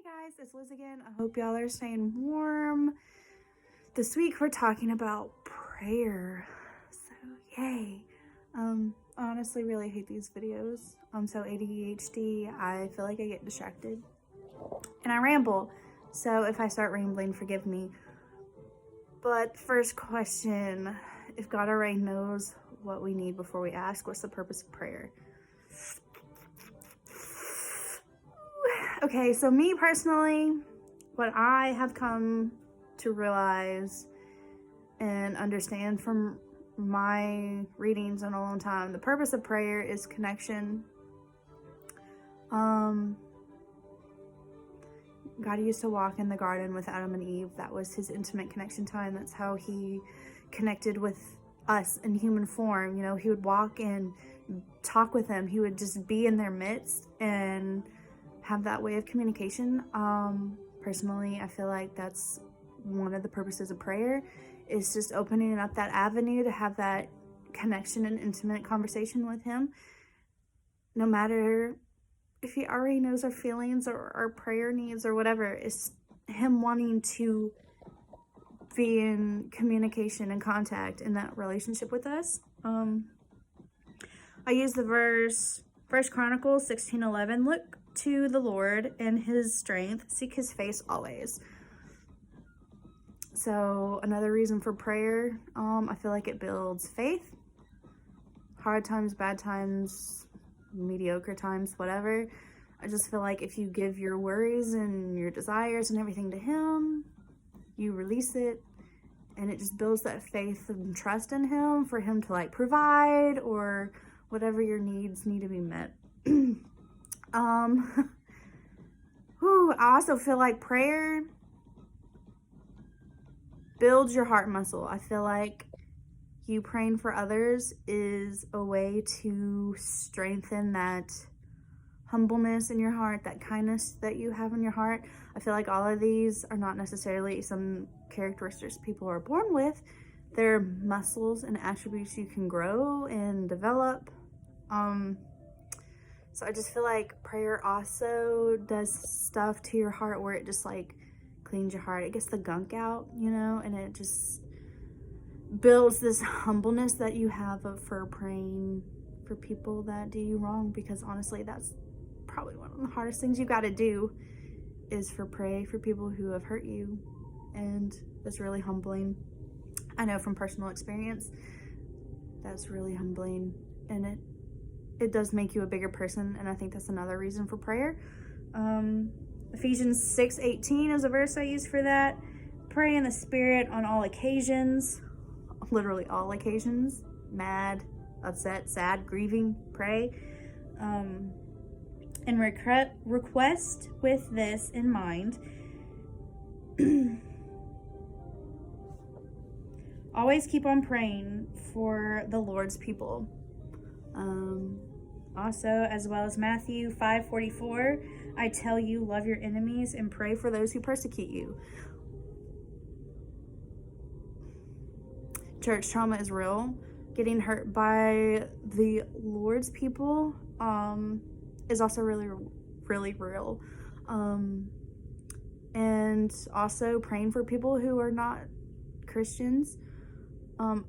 Hey guys, it's Liz again. I hope y'all are staying warm. This week we're talking about prayer. So yay. I honestly really hate these videos. I'm so ADHD, I feel like I get distracted. And I ramble. So if I start rambling, forgive me. But first question, if God already knows what we need before we ask, what's the purpose of prayer? Okay, so me personally, what I have come to realize and understand from my readings in a long time, the purpose of prayer is connection. God used to walk in the garden with Adam and Eve. That was his intimate connection time. That's how he connected with us in human form. You know, he would walk and talk with them. He would just be in their midst and have that way of communication. Personally, I feel like that's one of the purposes of prayer, is just opening up that avenue to have that connection and intimate conversation with him. No matter if he already knows our feelings or our prayer needs or whatever, it's him wanting to be in communication and contact in that relationship with us. I use the verse 1 Chronicles 16:11. Look to the Lord and his strength, seek his face always. So another reason for prayer, I feel like it builds faith. Hard times, bad times, mediocre times, whatever. I just feel like if you give your worries and your desires and everything to him, you release it, and it just builds that faith and trust in him for him to like provide or whatever your needs need to be met. I also feel like prayer builds your heart muscle. I feel like you praying for others is a way to strengthen that humbleness in your heart, that kindness that you have in your heart. I feel like all of these are not necessarily some characteristics people are born with. They're muscles and attributes you can grow and develop. So I just feel like prayer also does stuff to your heart where it just like cleans your heart. It gets the gunk out, you know, and it just builds this humbleness that you have for praying for people that do you wrong, because honestly, that's probably one of the hardest things you got to do, is for pray for people who have hurt you. And that's really humbling. I know from personal experience, that's really humbling, and it does make you a bigger person, and I think that's another reason for prayer. Ephesians 6:18 is a verse I use for that. Pray in the Spirit on all occasions, literally all occasions, mad, upset, sad, grieving, pray. And request with this in mind. Always keep on praying for the Lord's people. Also, as well as Matthew 5:44, I tell you, love your enemies and pray for those who persecute you. Church trauma is real. Getting hurt by the Lord's people is also really, really real. And also praying for people who are not Christians. I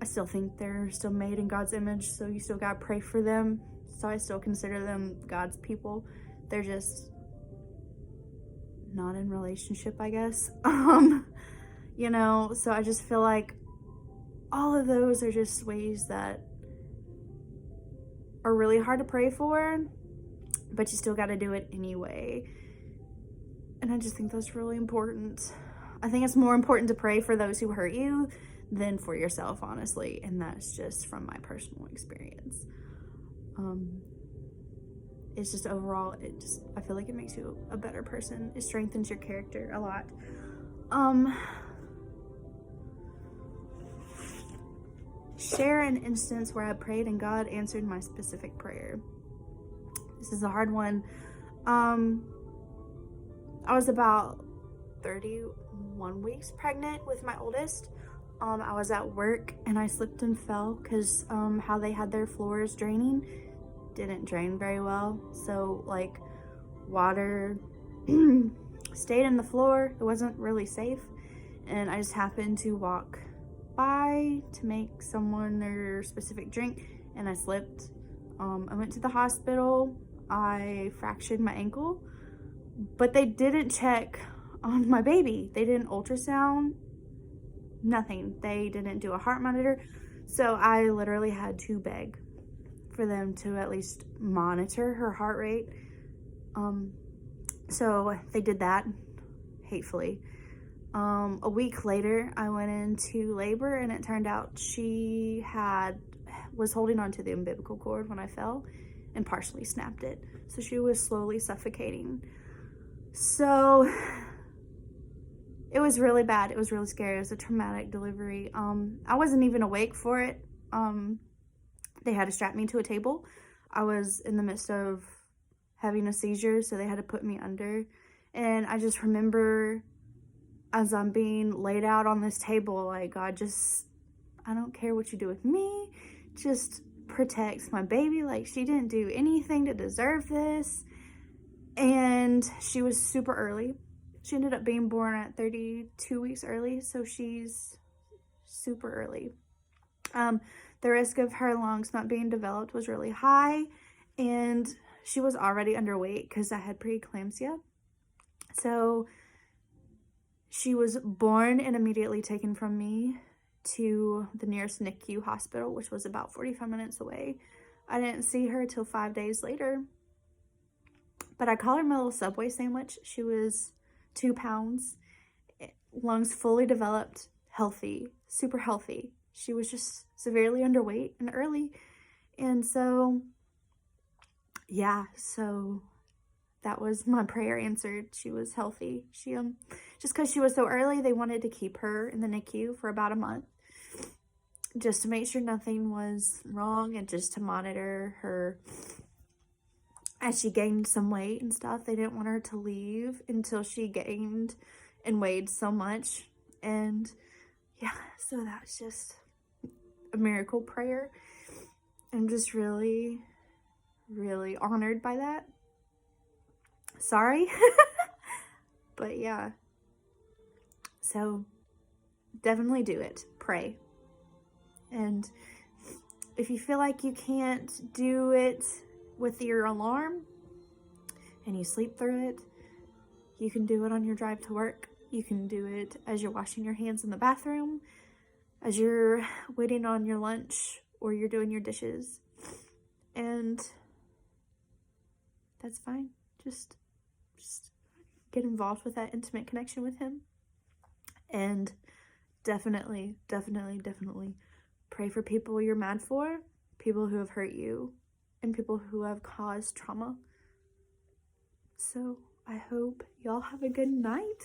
still think they're still made in God's image, so you still gotta pray for them. So I still consider them God's people. They're just not in relationship, I guess. You know, so I just feel like all of those are just ways that are really hard to pray for, but you still gotta do it anyway. And I just think that's really important. I think it's more important to pray for those who hurt you than for yourself, honestly, and that's just from my personal experience. It's just overall, I feel like it makes you a better person. It strengthens your character a lot. Share an instance where I prayed and God answered my specific prayer. This is a hard one. I was about 31 weeks pregnant with my oldest. I was at work and I slipped and fell because how they had their floors draining didn't drain very well. So like water stayed in the floor. It wasn't really safe. And I just happened to walk by to make someone their specific drink, and I slipped. I went to the hospital. I fractured my ankle, but they didn't check on my baby. They didn't ultrasound, nothing. They didn't do a heart monitor. So I literally had to beg for them to at least monitor her heart rate. So they did that, hatefully. A week later, I went into labor, and it turned out she was holding onto the umbilical cord when I fell and partially snapped it. So she was slowly suffocating. So it was really bad. It was really scary. It was a traumatic delivery. I wasn't even awake for it. They had to strap me to a table. I was in the midst of having a seizure, so they had to put me under. And I just remember, as I'm being laid out on this table, like, God, I don't care what you do with me, just protect my baby. Like, she didn't do anything to deserve this. And she was super early. She ended up being born at 32 weeks early, so she's super early. The risk of her lungs not being developed was really high, and she was already underweight because I had preeclampsia. So she was born and immediately taken from me to the nearest NICU hospital, which was about 45 minutes away. I didn't see her till 5 days later, but I call her my little Subway sandwich. She was 2 pounds, lungs fully developed, healthy, super healthy. She was just severely underweight and early. And so, yeah, so that was my prayer answered. She was healthy. She, just because she was so early, they wanted to keep her in the NICU for about a month, just to make sure nothing was wrong and just to monitor her as she gained some weight and stuff. They didn't want her to leave until she gained and weighed so much. And yeah, so that's just a miracle prayer. I'm just really, really honored by that. Sorry. But yeah. So definitely do it. Pray. And if you feel like you can't do it with your alarm and you sleep through it, you can do it on your drive to work. You can do it as you're washing your hands in the bathroom, as you're waiting on your lunch, or you're doing your dishes. And that's fine. Just get involved with that intimate connection with him. And definitely, definitely, definitely pray for people you're mad for, people who have hurt you, and people who have caused trauma. So I hope y'all have a good night.